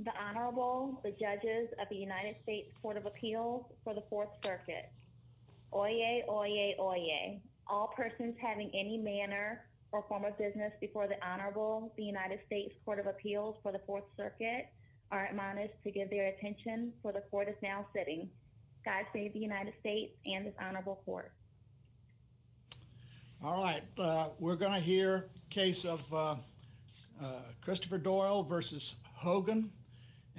The Honorable, the Judges of the United States Court of Appeals for the Fourth Circuit. Oyez, oyez, oyez. All persons having any manner or form of business before the Honorable, the United States Court of Appeals for the Fourth Circuit are admonished to give their attention, for the court is now sitting. God save the United States and this honorable court. All right, we're going to hear case of Christopher Doyle versus Hogan.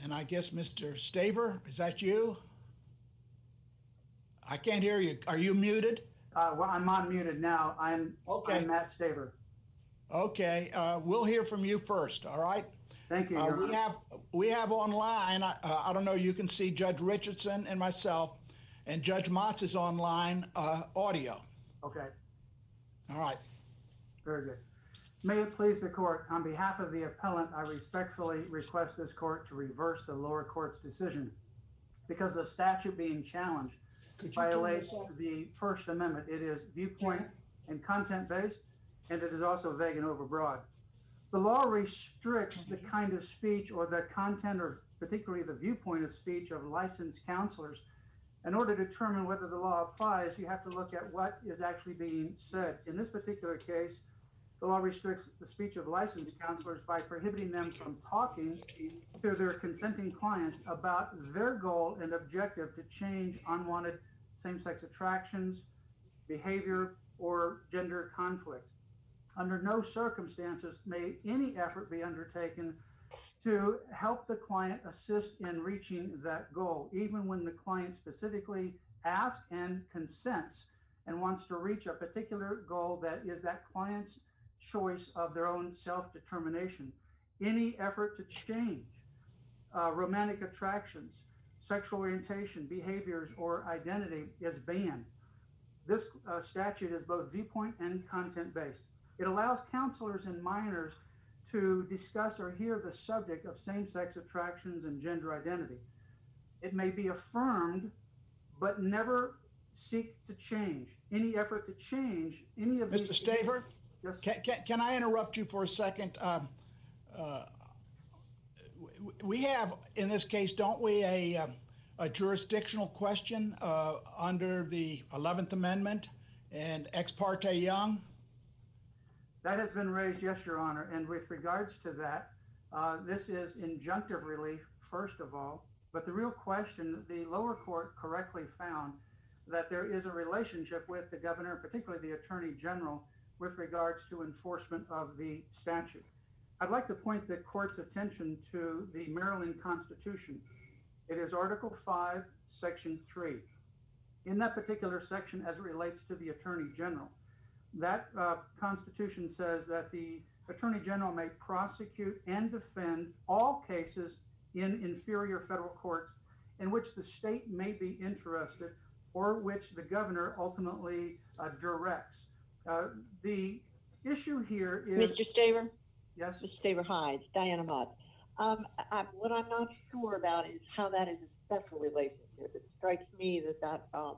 And I guess Mr. Staver, is that you? I can't hear you. Are you muted? Well, I'm unmuted now. I'm Matt Staver. Okay, we'll hear from you first. All right. Thank you. We have online. I don't know. You can see Judge Richardson and myself, and Judge Motz is online audio. Okay. All right. Very good. May it please the court, on behalf of the appellant, I respectfully request this court to reverse the lower court's decision because the statute being challenged violates the First Amendment. It is viewpoint and content based, and it is also vague and overbroad. The law restricts the kind of speech or the content or particularly the viewpoint of speech of licensed counselors. In order to determine whether the law applies, you have to look at what is actually being said. In this particular case, the law restricts the speech of licensed counselors by prohibiting them from talking to their consenting clients about their goal and objective to change unwanted same-sex attractions, behavior, or gender conflict. Under no circumstances may any effort be undertaken to help the client assist in reaching that goal, even when the client specifically asks and consents and wants to reach a particular goal that is that client's choice of their own self-determination. Any effort to change romantic attractions, sexual orientation, behaviors, or identity is banned. This statute is both viewpoint and content-based. It allows counselors and minors to discuss or hear the subject of same-sex attractions and gender identity. It may be affirmed, but never seek to change. Any effort to change any of these— Mr. Staver? Yes. Can I interrupt you for a second? We have, in this case, don't we, a jurisdictional question under the 11th Amendment and Ex parte Young? That has been raised, yes, Your Honor. And with regards to that, this is injunctive relief, first of all. But the real question, the lower court correctly found that there is a relationship with the governor, particularly the Attorney General, with regards to enforcement of the statute. I'd like to point the court's attention to the Maryland Constitution. It is Article 5, Section 3. In that particular section, as it relates to the Attorney General, that Constitution says that the Attorney General may prosecute and defend all cases in inferior federal courts in which the state may be interested or which the governor ultimately directs. The issue here is— Mr. Staver? Yes? Mr. Staver, hi, it's Diana Mott. What I'm not sure about is how that is a special relationship. It strikes me that that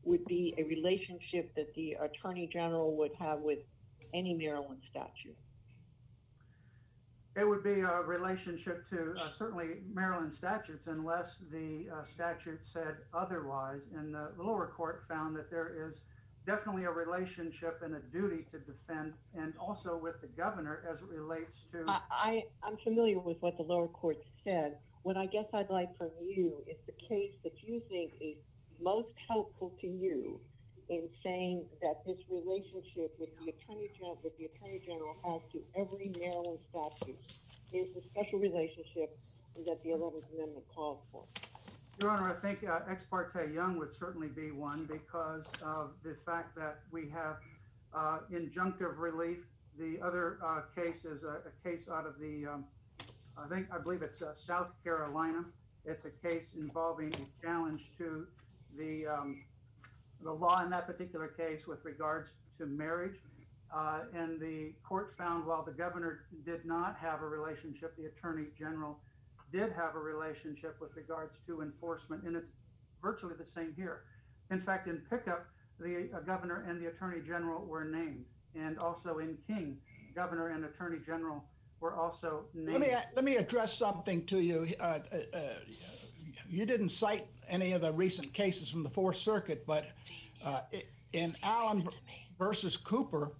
would be a relationship that the Attorney General would have with any Maryland statute. It would be a relationship to certainly Maryland statutes unless the statute said otherwise. And the lower court found that there is definitely a relationship and a duty to defend, and also with the governor as it relates to— I'm familiar with what the lower court said. What I guess I'd like from you is the case that you think is most helpful to you in saying that this relationship with the Attorney General has to every Maryland statute is the special relationship that the 11th Amendment calls for. Your Honor, I think Ex parte Young would certainly be one because of the fact that we have injunctive relief. The other case is a case out of the, I believe it's South Carolina. It's a case involving a challenge to the law in that particular case with regards to marriage. And the court found while the governor did not have a relationship, the Attorney General did have a relationship with regards to enforcement, and it's virtually the same here. In fact, in Pickup, the governor and the Attorney General were named, and also in King, governor and Attorney General were also named. Let me address something to you. You didn't cite any of the recent cases from the Fourth Circuit, but in Allen versus Cooper,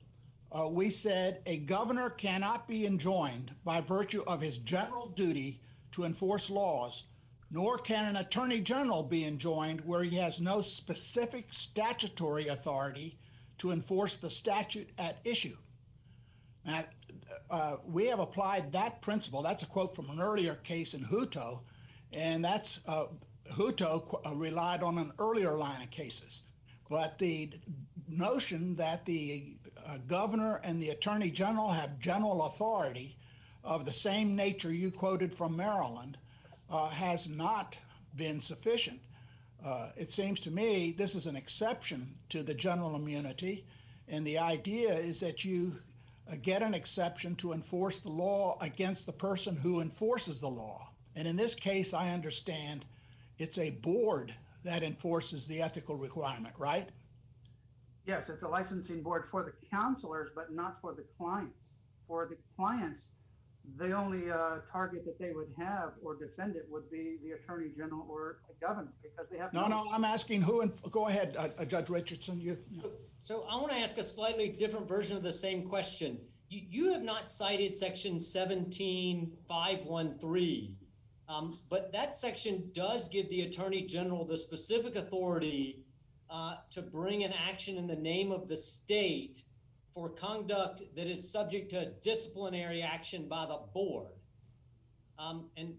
we said a governor cannot be enjoined by virtue of his general duty to enforce laws, nor can an attorney general be enjoined where he has no specific statutory authority to enforce the statute at issue. Now, we have applied that principle. That's a quote from an earlier case in Hutto, and that's Hutto relied on an earlier line of cases. But the notion that the governor and the attorney general have general authority of the same nature you quoted from Maryland has not been sufficient. It seems to me this is an exception to the general immunity, and the idea is that you get an exception to enforce the law against the person who enforces the law. And in this case, I understand it's a board that enforces the ethical requirement, right? Yes, it's a licensing board for the counselors, but not for the clients. For the clients, the only target that they would have or defendant would be the attorney general or the governor, because they have no, I'm asking who, go ahead, Judge Richardson. So I want to ask a slightly different version of the same question. You have not cited section 17513, but that section does give the attorney general the specific authority to bring an action in the name of the state for conduct that is subject to disciplinary action by the board. And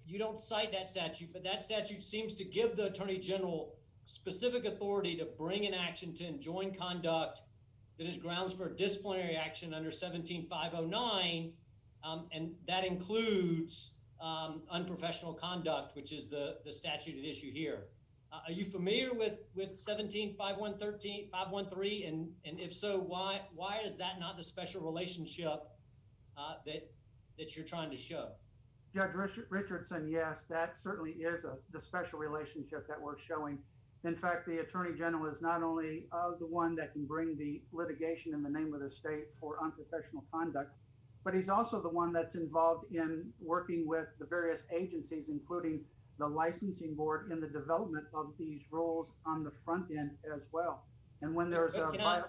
you don't cite that statute, but that statute seems to give the attorney general specific authority to bring an action to enjoin conduct that is grounds for disciplinary action under 17509, and that includes unprofessional conduct, which is the statute at issue here. Are you familiar with 17513, and if so, why is that not the special relationship that you're trying to show? Judge Richardson, yes, that certainly is the special relationship that we're showing. In fact, the attorney general is not only the one that can bring the litigation in the name of the state for unprofessional conduct, but he's also the one that's involved in working with the various agencies, including the licensing board, in the development of these rules on the front end as well. And when there's can I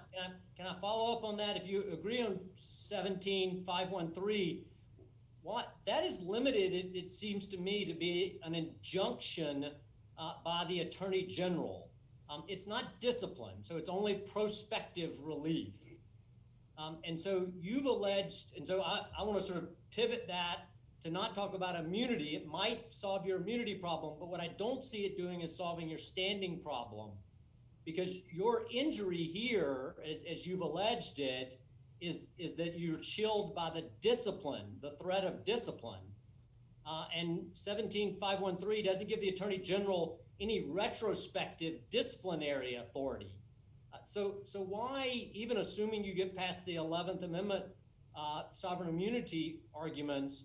follow up on that? If you agree on 17513, what that is limited, it seems to me to be an injunction by the attorney general. It's not discipline, so it's only prospective relief. And so you've alleged, and so I want to sort of pivot that to not talk about immunity. It might solve your immunity problem, but what I don't see it doing is solving your standing problem, because your injury here, as you've alleged it, is that you're chilled by the discipline, the threat of discipline. And 17513 doesn't give the attorney general any retrospective disciplinary authority. So why, even assuming you get past the 11th Amendment sovereign immunity arguments,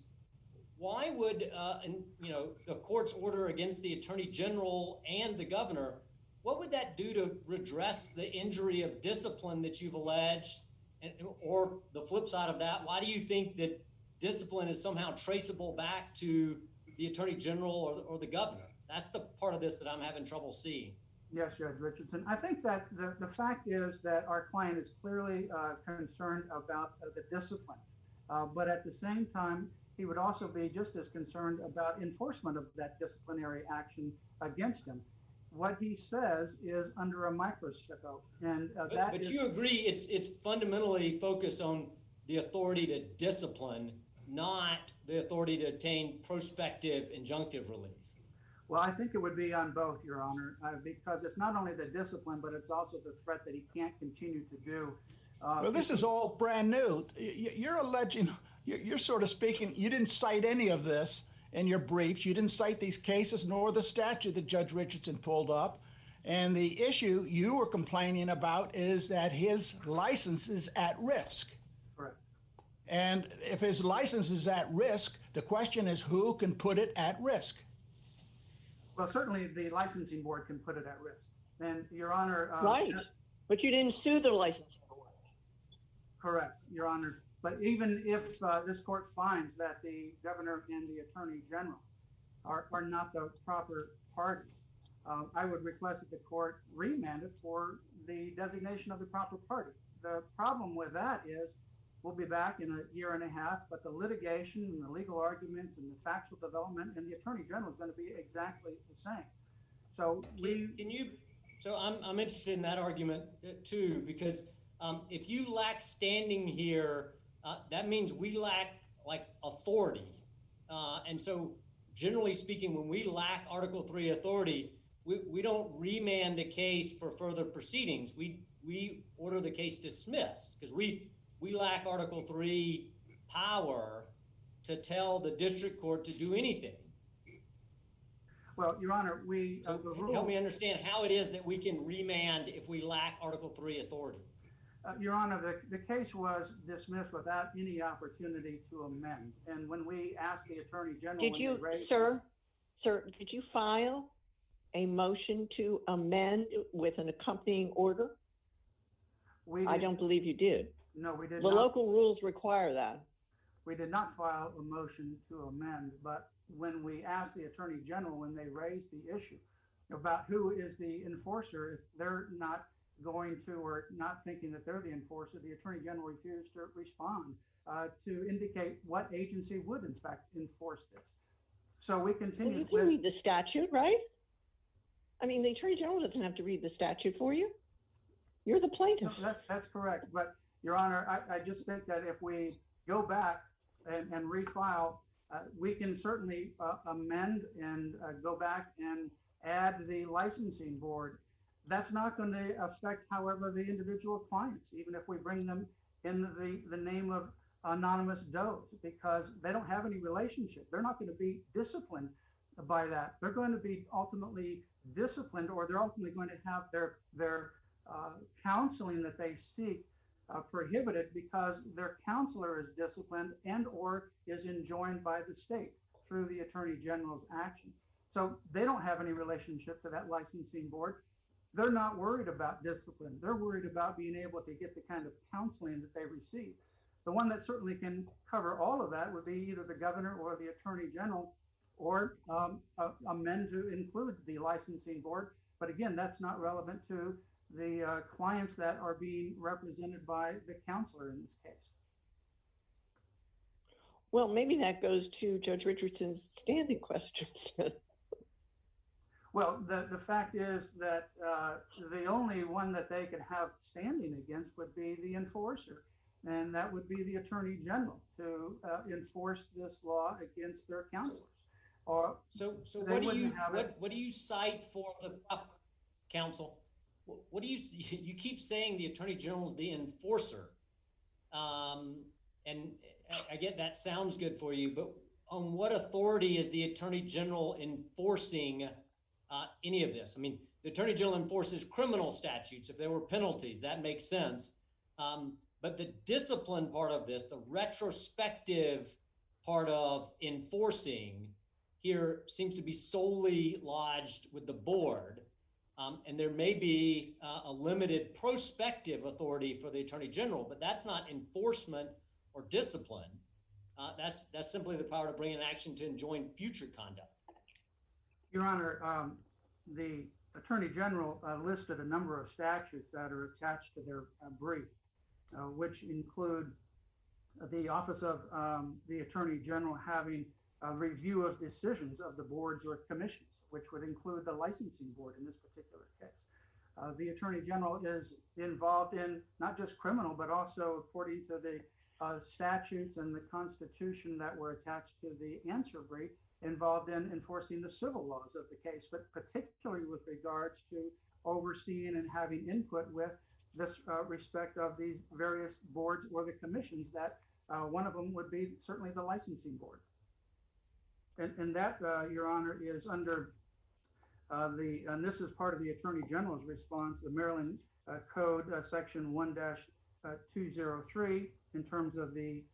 why would the court's order against the attorney general and the governor, what would that do to redress the injury of discipline that you've alleged? Or the flip side of that, why do you think that discipline is somehow traceable back to the attorney general or the governor? That's the part of this that I'm having trouble seeing. Yes, Judge Richardson. I think that the fact is that our client is clearly concerned about the discipline, but at the same time, he would also be just as concerned about enforcement of that disciplinary action against him. What he says is under a microscope, and but you agree it's fundamentally focused on the authority to discipline, not the authority to attain prospective injunctive relief. Well, I think it would be on both, Your Honor, because it's not only the discipline, but it's also the threat that he can't continue to do. Well, this is all brand new. You're alleging, you're sort of speaking, you didn't cite any of this in your briefs. You didn't cite these cases nor the statute that Judge Richardson pulled up. And the issue you were complaining about is that his license is at risk. Correct. And if his license is at risk, the question is who can put it at risk? Well, certainly the licensing board can put it at risk. And Your Honor, right, but you didn't sue the licensing board. Correct, Your Honor. But even if this court finds that the governor and the attorney general are not the proper parties, I would request that the court remand it for the designation of the proper party. The problem with that is we'll be back in a year and a half, but the litigation and the legal arguments and the factual development and the attorney general is going to be exactly the same. So I'm interested in that argument too, because if you lack standing here, that means we lack like authority. And so generally speaking, when we lack Article 3 authority, we don't remand a case for further proceedings. We order the case dismissed because we lack Article 3 power to tell the district court to do anything. Well, Your Honor, help me understand how it is that we can remand if we lack Article 3 authority. Your Honor, the case was dismissed without any opportunity to amend. And when we asked the Attorney General... Sir, did you file a motion to amend with an accompanying order? I don't believe you did. No, we did not. The local rules require that. We did not file a motion to amend, but when we asked the Attorney General, when they raised the issue about who is the enforcer, if they're not going to or not thinking that they're the enforcer, the Attorney General refused to respond to indicate what agency would in fact enforce this. So we continued. Well, you can read the statute, right? I mean, the Attorney General doesn't have to read the statute for you. You're the plaintiff. No, that's correct. But Your Honor, I just think that if we go back and refile, we can certainly amend and go back and add the licensing board. That's not going to affect, however, the individual clients, even if we bring them in the name of anonymous does, because they don't have any relationship. They're not going to be disciplined by that. They're going to be ultimately disciplined, or they're ultimately going to have their counseling that they seek prohibited because their counselor is disciplined and or is enjoined by the state through the Attorney General's action. So they don't have any relationship to that licensing board. They're not worried about discipline. They're worried about being able to get the kind of counseling that they receive. The one that certainly can cover all of that would be either the governor or the Attorney General, or amend to include the licensing board. But again, that's not relevant to the clients that are being represented by the counselor in this case. Well, maybe that goes to Judge Richardson's standing questions. Well, the fact is that the only one that they could have standing against would be the enforcer, and that would be the Attorney General to enforce this law against their counselors. Or so what do you cite for the counsel? What do you keep saying the Attorney General is the enforcer, and I get that sounds good for you, but on what authority is the Attorney General enforcing any of this? I mean, the Attorney General enforces criminal statutes. If there were penalties, that makes sense. But the discipline part of this, the retrospective part of enforcing here seems to be solely lodged with the board. And there may be a limited prospective authority for the Attorney General, but that's not enforcement or discipline. That's simply the power to bring an action to enjoin future conduct. Your Honor, the Attorney General listed a number of statutes that are attached to their brief, which include the Office of the Attorney General having a review of decisions of the boards or commissions, which would include the licensing board in this particular case. The Attorney General is involved in not just criminal, but also according to the statutes and the Constitution that were attached to the answer brief, involved in enforcing the civil laws of the case, but particularly with regards to overseeing and having input with this respect of these various boards or the commissions that one of them would be certainly the licensing board. And that, Your Honor, is under and this is part of the Attorney General's response, the Maryland Code Section 1-203, in terms of the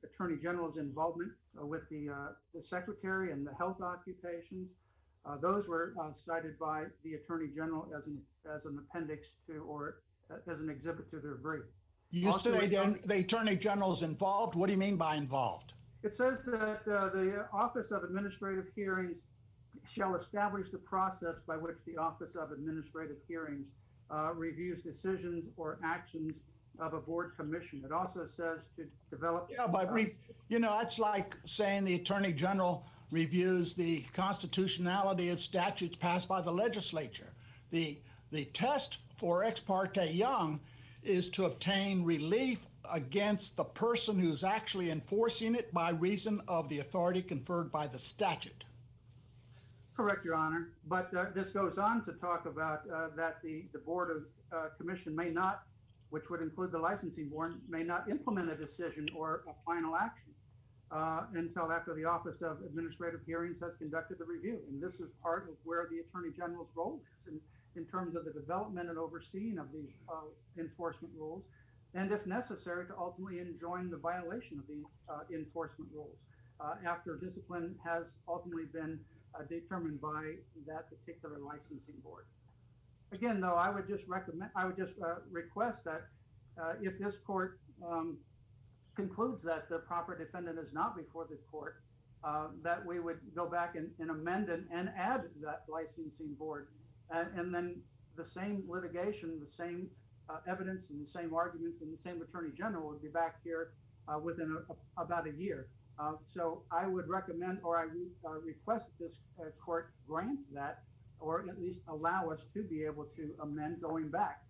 Attorney General's involvement with the Secretary and the health occupations. Those were cited by the Attorney General as an appendix to, or as an exhibit to their brief. You say the Attorney General is involved. What do you mean by involved? It says that the Office of Administrative Hearings shall establish the process by which the Office of Administrative Hearings reviews decisions or actions of a board commission. It also says to develop. Yeah, but it's like saying the Attorney General reviews the constitutionality of statutes passed by the legislature. The test for Ex parte Young is to obtain relief against the person who's actually enforcing it by reason of the authority conferred by the statute. Correct, Your Honor. But this goes on to talk about that the Board of Commission may not, which would include the licensing board, may not implement a decision or a final action until after the Office of Administrative Hearings has conducted the review. And this is part of where the Attorney General's role is in terms of the development and overseeing of these enforcement rules, and if necessary, to ultimately enjoin the violation of these enforcement rules after discipline has ultimately been determined by that particular licensing board. Again, though, I would just request that if this court concludes that the proper defendant is not before the court, that we would go back and amend and add that licensing board. And then the same litigation, the same evidence and the same arguments and the same Attorney General would be back here within about a year. So I would recommend, or I would request that this court grant that, or at least allow us to be able to amend going back.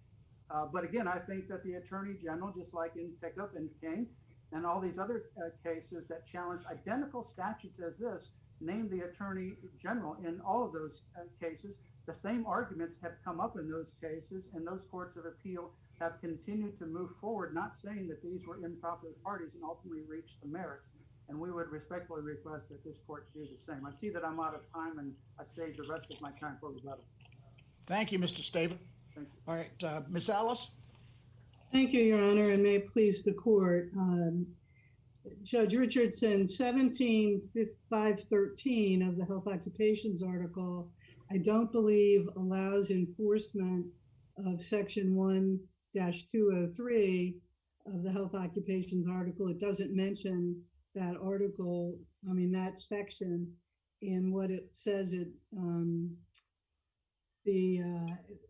But again, I think that the Attorney General, just like in Pickup and King and all these other cases that challenge identical statutes as this, named the Attorney General in all of those cases. The same arguments have come up in those cases, and those courts of appeal have continued to move forward, not saying that these were improper parties and ultimately reached the merits. And we would respectfully request that this court do the same. I see that I'm out of time, and I saved the rest of my time for rebuttal. Thank you, Mr. Staven. Thank you. All right, Ms. Alice? Thank you, Your Honor, and may it please the court. Judge Richardson, 17513 of the Health Occupations article, I don't believe allows enforcement of Section 1-203 of the Health Occupations article. It doesn't mention that article, that section in what it says the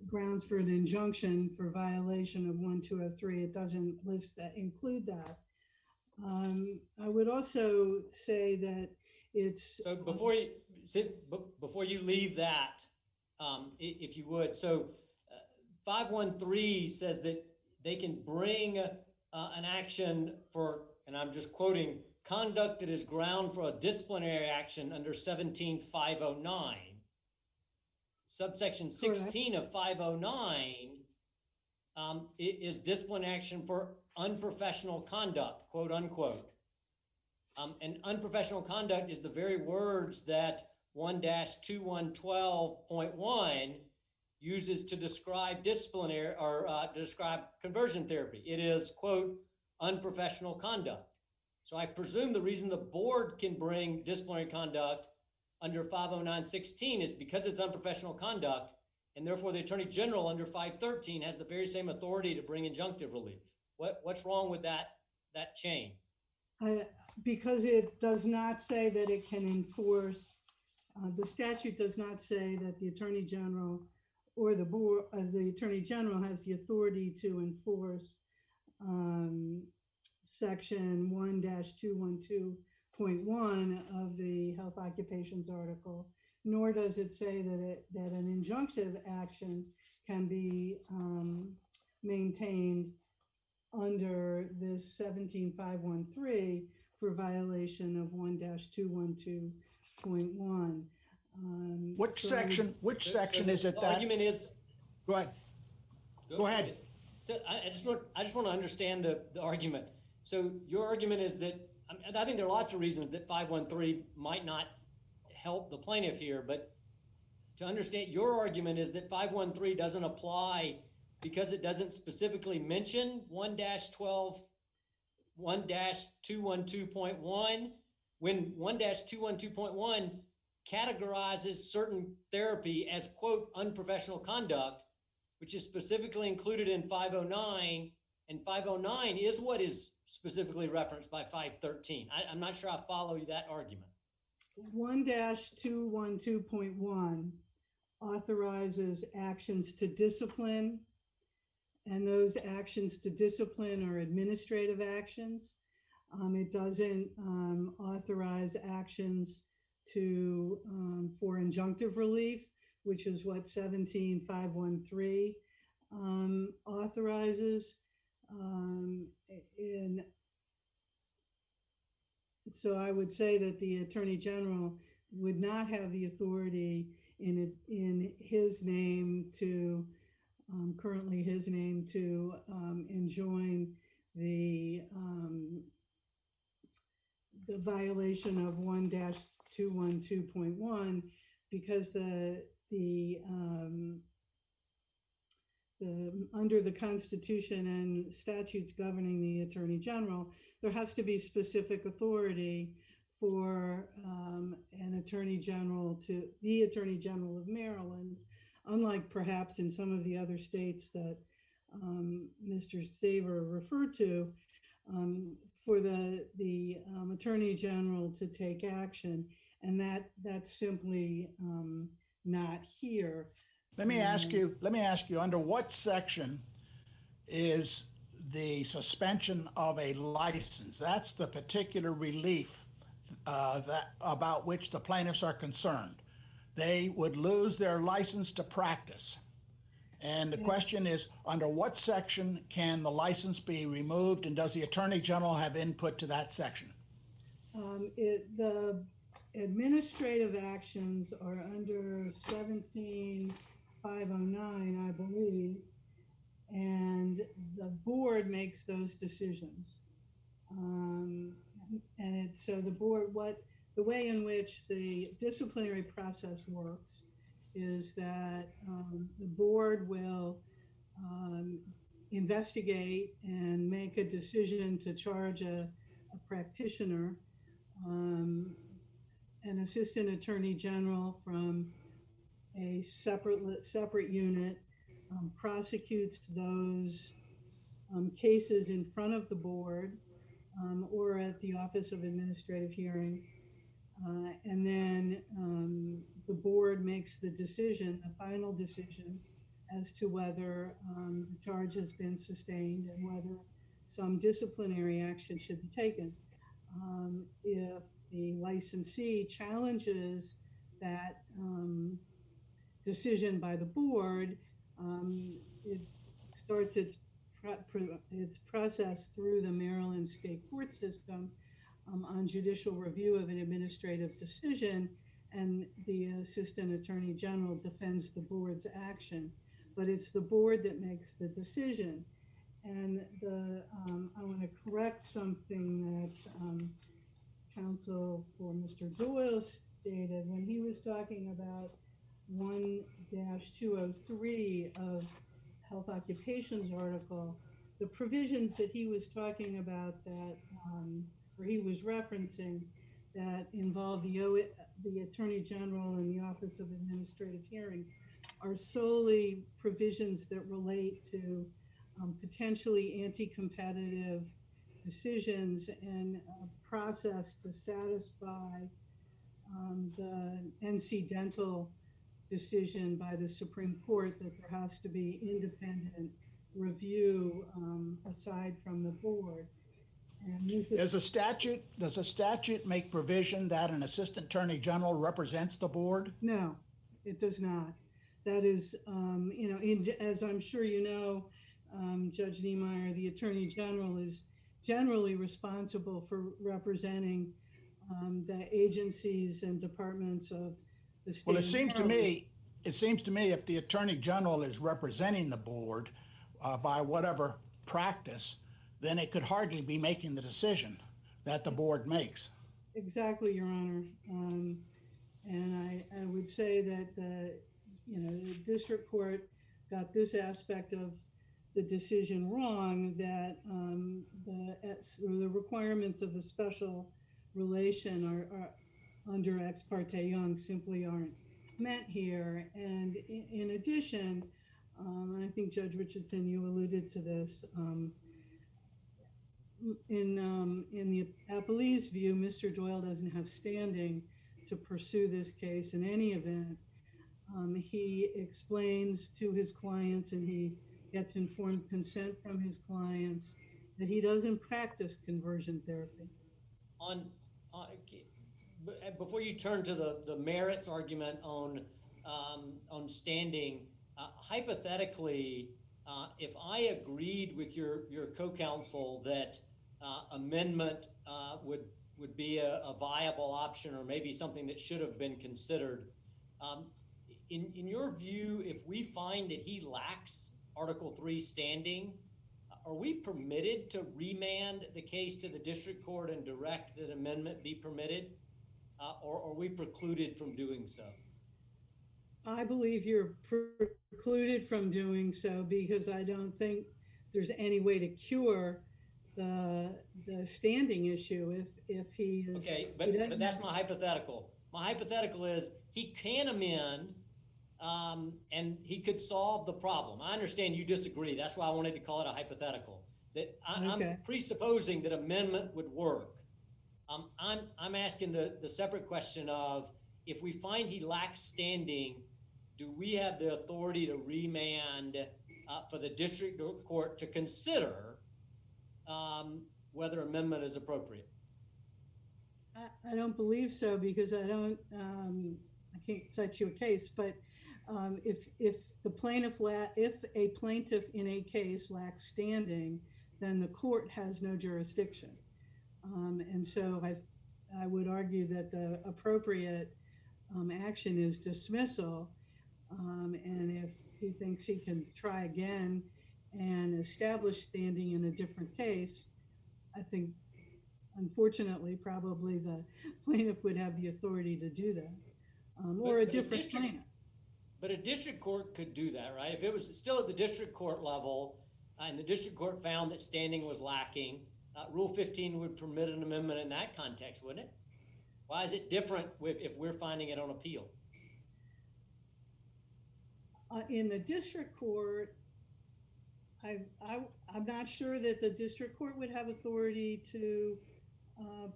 grounds for an injunction for violation of 1-203. It doesn't include that. I would also say that it's... So before you leave that, if you would, so 513 says that they can bring an action for, and I'm just quoting, conduct that is ground for a disciplinary action under 17509. Subsection 16 of 509 is discipline action for unprofessional conduct, quote unquote. And unprofessional conduct is the very words that 1-2112.1 uses to describe disciplinary or to describe conversion therapy. It is, quote, unprofessional conduct. So I presume the reason the board can bring disciplinary conduct under 509.16 is because it's unprofessional conduct, and therefore the Attorney General under 513 has the very same authority to bring injunctive relief. What's wrong with that chain? Because it does not say that it can enforce, the statute does not say that the Attorney General or the board, the Attorney General has the authority to enforce Section 1-212.1 of the Health Occupations article, nor does it say that an injunctive action can be maintained under this 17513 for violation of 1-212.1. Which section is it? The that argument is. Go ahead. Go ahead. So I just want to understand the argument. So your argument is that, I think there are lots of reasons that 513 might not help the plaintiff here, but to understand, your argument is that 513 doesn't apply because it doesn't specifically mention 1-212.1 when 1-212.1 categorizes certain therapy as, quote, unprofessional conduct, which is specifically included in 509 And 509 is what is specifically referenced by 513. I'm not sure I follow that argument. 1-212.1 authorizes actions to discipline, and those actions to discipline are administrative actions. It doesn't authorize actions to for injunctive relief, which is what 17513 authorizes. So I would say that the Attorney General would not have the authority in his name to currently his name to enjoin the violation of 1-212.1 because the under the Constitution and statutes governing the Attorney General, there has to be specific authority for the Attorney General of Maryland, unlike perhaps in some of the other states that Mr. Saver referred to, for the Attorney General to take action, and that's simply not here. Let me ask you, under what section is the suspension of a license? That's the particular relief about which the plaintiffs are concerned. They would lose their license to practice. And the question is, under what section can the license be removed, and does the Attorney General have input to that section? The administrative actions are under 17509, I believe, and the board makes those decisions. So the board, the way in which the disciplinary process works is that the board will investigate and make a decision to charge a practitioner. An assistant attorney general from a separate unit prosecutes those cases in front of the board or at the Office of Administrative Hearings. And then the board makes the decision, the final decision, as to whether the charge has been sustained and whether some disciplinary action should be taken. If the licensee challenges that decision by the board, it starts its process through the Maryland State Court system on judicial review of an administrative decision, and the Assistant Attorney General defends the board's action. But it's the board that makes the decision. And I want to correct something that counsel for Mr. Doyle stated when he was talking about 1-203 of Health Occupations article. The provisions that he was talking about that, or he was referencing, that involve the Attorney General and the Office of Administrative Hearings are solely provisions that relate to potentially anti-competitive decisions and a process to satisfy the NC Dental decision by the Supreme Court that there has to be independent review aside from the board. And does a statute make provision that an assistant attorney general represents the board? No, it does not. That is, as I'm sure you know, Judge Niemeyer, the Attorney General is generally responsible for representing the agencies and departments of the state. Well, it seems to me if the Attorney General is representing the board by whatever practice, then it could hardly be making the decision that the board makes. Exactly, Your Honor. And I would say that the district court got this aspect of the decision wrong, that the requirements of the special relation are under Ex parte Young simply aren't met here. And in addition, I think Judge Richardson, you alluded to this, in the appellee's view, Mr. Doyle doesn't have standing to pursue this case in any event. He explains to his clients, and he gets informed consent from his clients, that he doesn't practice conversion therapy. Before you turn to the merits argument on standing, hypothetically, if I agreed with your co-counsel that amendment would be a viable option, or maybe something that should have been considered, in your view, if we find that he lacks Article 3 standing, are we permitted to remand the case to the district court and direct that amendment be permitted, or are we precluded from doing so? I believe you're precluded from doing so, because I don't think there's any way to cure the standing issue if he is. Okay, but that's my hypothetical. My hypothetical is he can amend, and he could solve the problem. I understand you disagree. That's why I wanted to call it a hypothetical. That I'm presupposing that amendment would work. I'm asking the separate question of, if we find he lacks standing, do we have the authority to remand for the district court to consider whether amendment is appropriate? I don't believe so, because I can't cite you a case, but if a plaintiff in a case lacks standing, then the court has no jurisdiction. And so I would argue that the appropriate action is dismissal. And if he thinks he can try again and establish standing in a different case, I think, unfortunately, probably the plaintiff would have the authority to do that, or a different plaintiff. But a district court could do that, right? If it was still at the district court level, and the district court found that standing was lacking, Rule 15 would permit an amendment in that context, wouldn't it? Why is it different if we're finding it on appeal? In the district court, I'm not sure that the district court would have authority to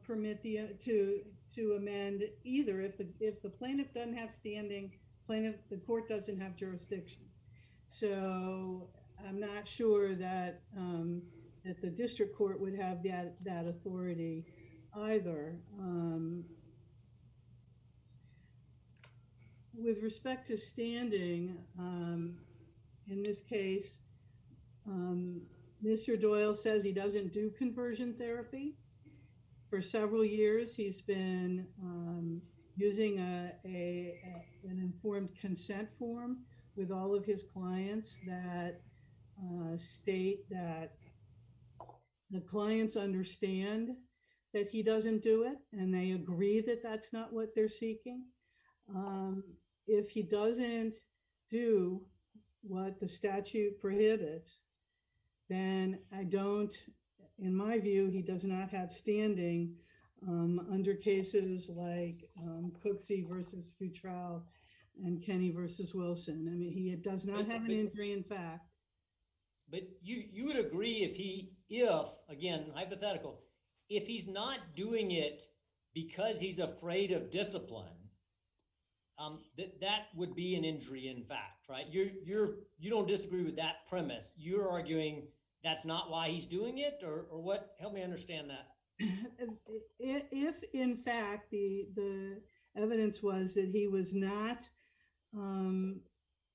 permit to amend either. If the plaintiff doesn't have standing, the court doesn't have jurisdiction. So I'm not sure that that the district court would have that authority either. With respect to standing, in this case, Mr. Doyle says he doesn't do conversion therapy. For several years, he's been using an informed consent form with all of his clients that state that the clients understand that he doesn't do it, and they agree that that's not what they're seeking. If he doesn't do what the statute prohibits, then in my view, he does not have standing under cases like Cooksey versus Futrell and Kenny versus Wilson. I mean, he does not have an injury in fact. But you would agree if, again, hypothetical, if he's not doing it because he's afraid of discipline, that would be an injury in fact, right? You don't disagree with that premise. You're arguing that's not why he's doing it, or what? Help me understand that. If in fact the evidence was that he was not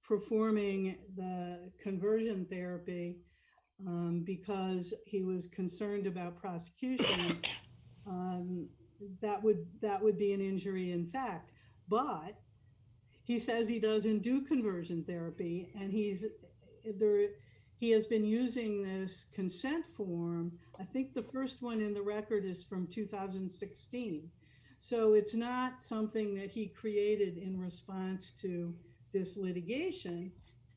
performing the conversion therapy because he was concerned about prosecution, that would be an injury in fact. But he says he doesn't do conversion therapy, and he has been using this consent form. I think the first one in the record is from 2016. So it's not something that he created in response to this litigation.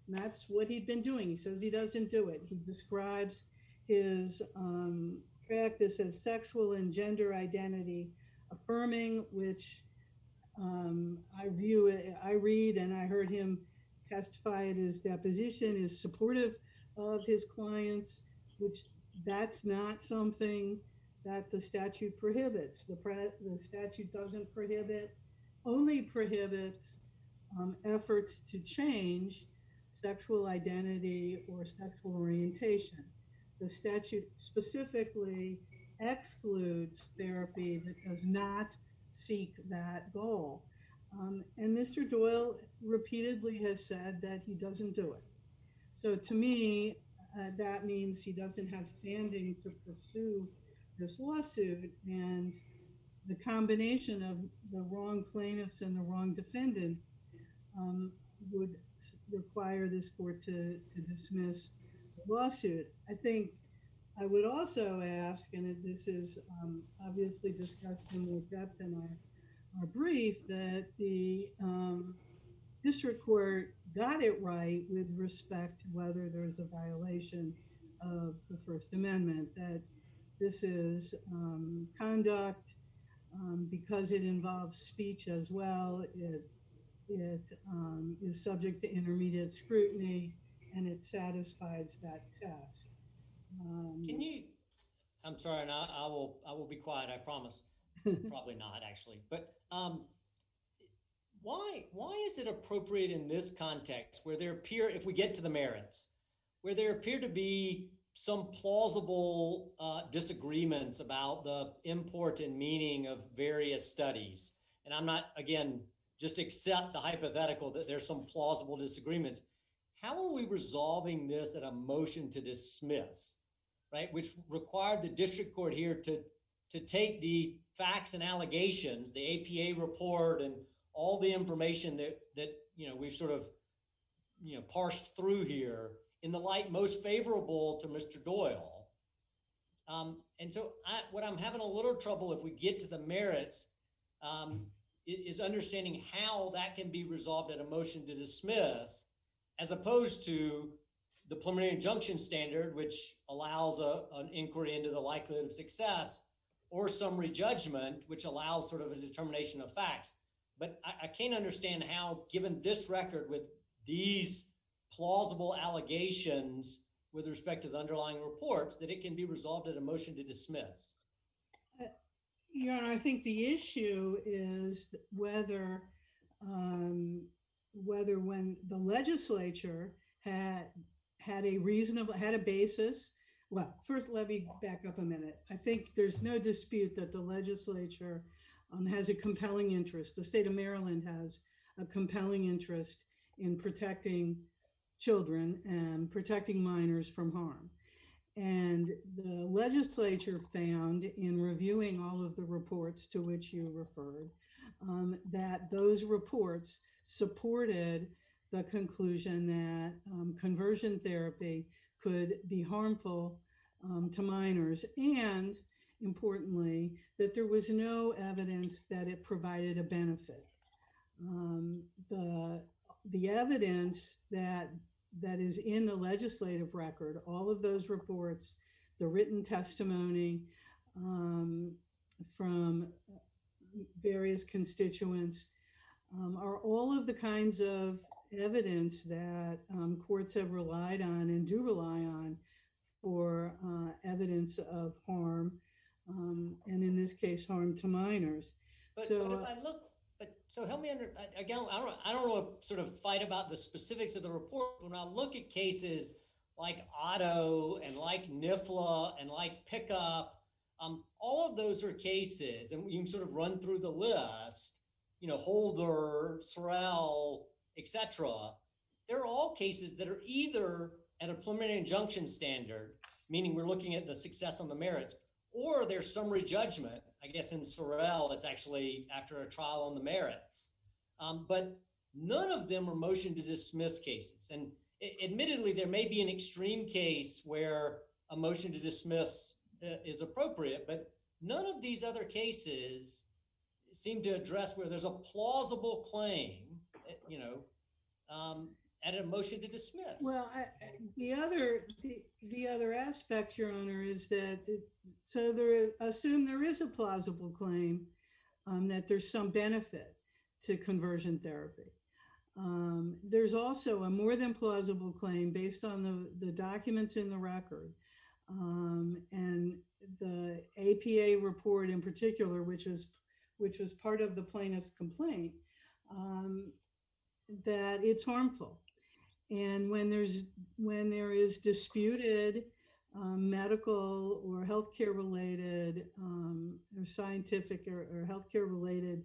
That's what he'd been doing. He says he doesn't do it. He describes his practice as sexual and gender identity affirming, which I read, and I heard him testify at his deposition, is supportive of his clients, which that's not something that the statute prohibits. The statute doesn't prohibit, only prohibits efforts to change sexual identity or sexual orientation. The statute specifically excludes therapy that does not seek that goal. And Mr. Doyle repeatedly has said that he doesn't do it. So to me, that means he doesn't have standing to pursue this lawsuit. And the combination of the wrong plaintiffs and the wrong defendant would require this court to dismiss the lawsuit. I think I would also ask, and this is obviously discussed in more depth in our brief, that the district court got it right with respect to whether there's a violation of the First Amendment, that this is conduct because it involves speech as well. It is subject to intermediate scrutiny, and it satisfies that test. Can you? I'm sorry, and I will be quiet. I promise. Probably not actually, but why is it appropriate in this context where there appear, if we get to the merits, where there appear to be some plausible disagreements about the import and meaning of various studies, and I'm not, again, just accept the hypothetical that there's some plausible disagreements. How are we resolving this at a motion to dismiss, right? Which required the district court here to take the facts and allegations, the APA report, and all the information that we've sort of parsed through here in the light most favorable to Mr. Doyle. And so what I'm having a little trouble if we get to the merits is understanding how that can be resolved at a motion to dismiss, as opposed to the preliminary injunction standard, which allows an inquiry into the likelihood of success, or summary judgment, which allows sort of a determination of facts. But I can't understand how, given this record with these plausible allegations with respect to the underlying reports, that it can be resolved at a motion to dismiss. Your Honor, I think the issue is whether when the legislature had a basis. Well, first, let me back up a minute. I think there's no dispute that the legislature has a compelling interest. The state of Maryland has a compelling interest in protecting children and protecting minors from harm. And the legislature found, in reviewing all of the reports to which you referred, that those reports supported the conclusion that conversion therapy could be harmful to minors, and importantly, that there was no evidence that it provided a benefit. The evidence that is in the legislative record, all of those reports, the written testimony from various constituents, are all of the kinds of evidence that courts have relied on and do rely on for evidence of harm, and in this case, harm to minors. But if I look, so help me again, I don't want to sort of fight about the specifics of the report. When I look at cases like Otto and like NIFLA and like Pickup, all of those are cases, and you can sort of run through the list, Holder, Sorrell, etc. They're all cases that are either at a preliminary injunction standard, meaning we're looking at the success on the merits, or their summary judgment. I guess in Sorrell, it's actually after a trial on the merits. But none of them are motion to dismiss cases. And admittedly, there may be an extreme case where a motion to dismiss is appropriate, but none of these other cases seem to address where there's a plausible claim, at a motion to dismiss. Well, the other aspect, Your Honor, is that assume there is a plausible claim that there's some benefit to conversion therapy. There's also a more than plausible claim based on the documents in the record And the APA report in particular, which was part of the plaintiff's complaint, that it's harmful. And when there is disputed medical or healthcare related or scientific or healthcare related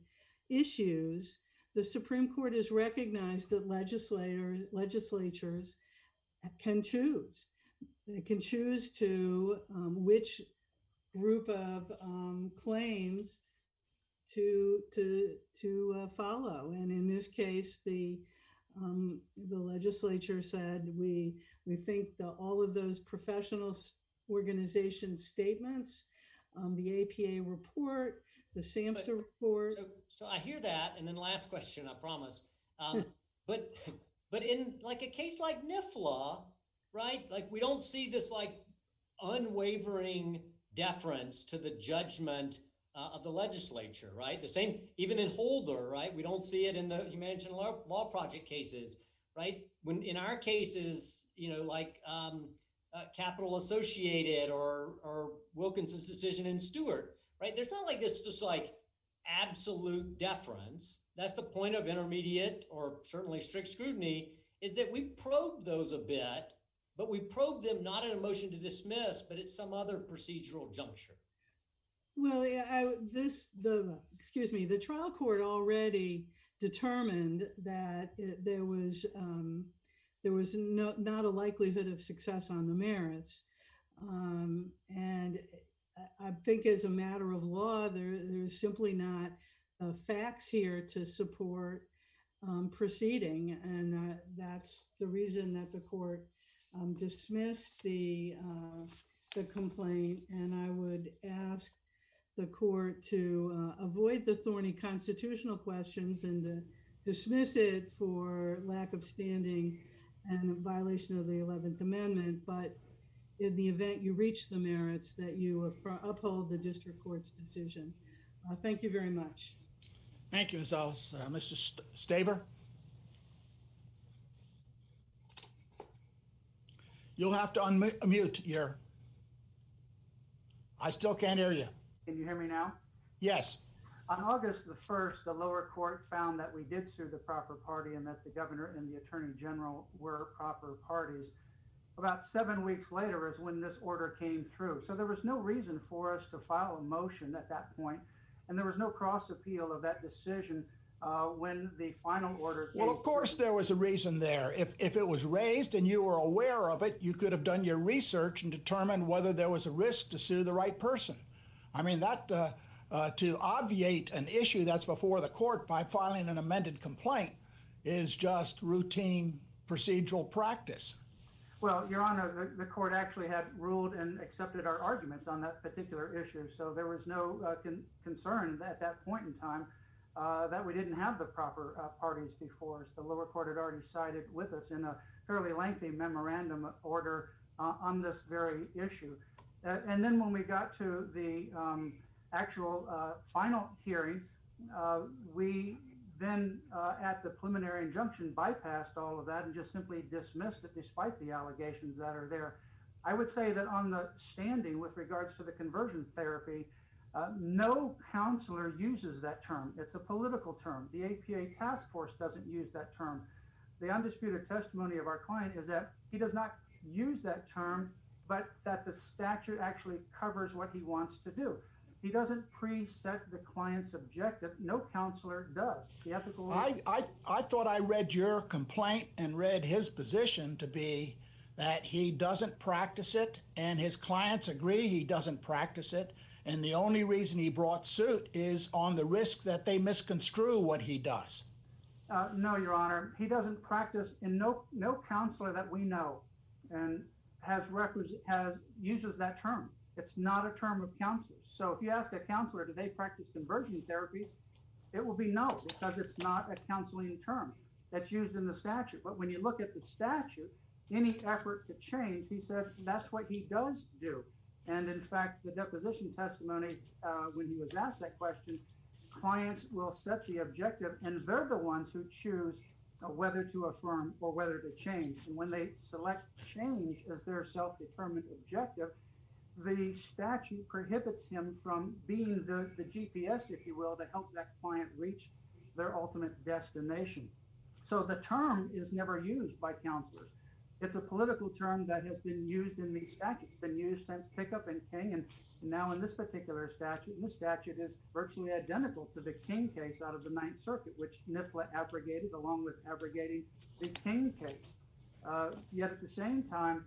issues, the Supreme Court has recognized that legislatures can choose. They can choose to which group of claims to follow. And in this case, the legislature said we think that all of those professional organization statements, the APA report, the SAMHSA report. So I hear that, and then last question, I promise. But in like a case like NIFLA, right? Like we don't see this like unwavering deference to the judgment of the legislature, right? The same, even in Holder, right? We don't see it in the, you mentioned law project cases, right? When in our cases, like Capital Associated or Wilkinson's decision in Stewart, right? There's not like this just like absolute deference. That's the point of intermediate or certainly strict scrutiny, is that we probe those a bit, but we probe them not in a motion to dismiss, but at some other procedural juncture. Well, the trial court already determined that there was not a likelihood of success on the merits. And I think as a matter of law, there's simply not facts here to support proceeding. And that's the reason that the court dismissed the complaint. And I would ask the court to avoid the thorny constitutional questions and to dismiss it for lack of standing and violation of the 11th Amendment. But in the event you reach the merits, that you uphold the district court's decision. Thank you very much. Thank you, Ms. Ellis. Mr. Staver? You'll have to unmute your... I still can't hear you. Can you hear me now? Yes. On August the 1st, the lower court found that we did sue the proper party and that the governor and the attorney general were proper parties. About 7 weeks later is when this order came through. So there was no reason for us to file a motion at that point, and there was no cross appeal of that decision when the final order came. Well, of course there was a reason there. If it was raised and you were aware of it, you could have done your research and determined whether there was a risk to sue the right person. I mean, that to obviate an issue that's before the court by filing an amended complaint is just routine procedural practice. Well, Your Honor, the court actually had ruled and accepted our arguments on that particular issue. So there was no concern at that point in time that we didn't have the proper parties before us. The lower court had already sided with us in a fairly lengthy memorandum order on this very issue. And then when we got to the actual final hearing, we then at the preliminary injunction bypassed all of that and just simply dismissed it despite the allegations that are there. I would say that on the standing with regards to the conversion therapy, no counselor uses that term. It's a political term. The APA task force doesn't use that term. The undisputed testimony of our client is that he does not use that term, but that the statute actually covers what he wants to do. He doesn't preset the client's objective. No counselor does. The ethical... I thought I read your complaint and read his position to be that he doesn't practice it and his clients agree he doesn't practice it. And the only reason he brought suit is on the risk that they misconstrue what he does. No, Your Honor. He doesn't practice, and no counselor that we know and uses that term. It's not a term of counselors. So if you ask a counselor, do they practice conversion therapy? It will be no, because it's not a counseling term that's used in the statute. But when you look at the statute, any effort to change, he said that's what he does do. And in fact, the deposition testimony, when he was asked that question, clients will set the objective and they're the ones who choose whether to affirm or whether to change. And when they select change as their self-determined objective, the statute prohibits him from being the GPS, if you will, to help that client reach their ultimate destination. So the term is never used by counselors. It's a political term that has been used in these statutes, been used since Pickup and King, and now in this particular statute. And this statute is virtually identical to the King case out of the Ninth Circuit, which NIFLA abrogated along with abrogating the King case. Yet at the same time,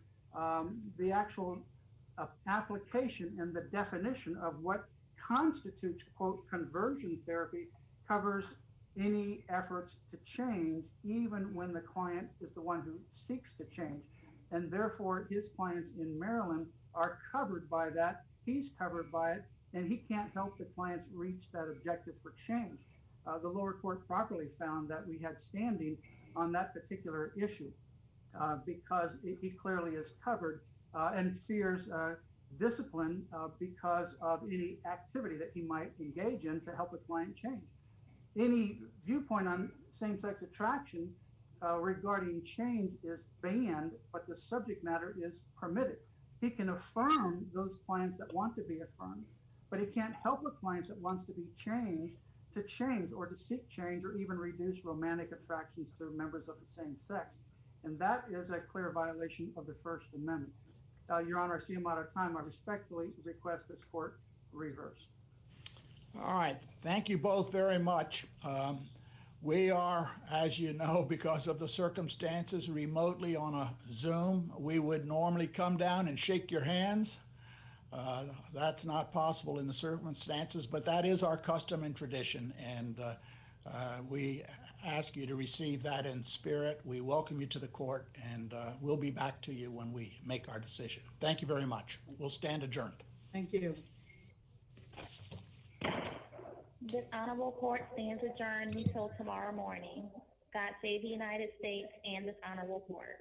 the actual application and the definition of what constitutes, quote, conversion therapy covers any efforts to change, even when the client is the one who seeks to change. And therefore, his clients in Maryland are covered by that. He's covered by it, and he can't help the clients reach that objective for change. The lower court properly found that we had standing on that particular issue because he clearly is covered and fears discipline because of any activity that he might engage in to help a client change. Any viewpoint on same-sex attraction regarding change is banned, but the subject matter is permitted. He can affirm those clients that want to be affirmed, but he can't help a client that wants to be changed to change or to seek change or even reduce romantic attractions to members of the same sex. And that is a clear violation of the First Amendment. Your Honor, I see I'm out of time. I respectfully request this court reverse. All right. Thank you both very much. We are, as you know, because of the circumstances, remotely on a Zoom. We would normally come down and shake your hands. That's not possible in the circumstances, but that is our custom and tradition, and we ask you to receive that in spirit. We welcome you to the court, and we'll be back to you when we make our decision. Thank you very much. We'll stand adjourned. Thank you. This honorable court stands adjourned until tomorrow morning. God save the United States and this honorable court.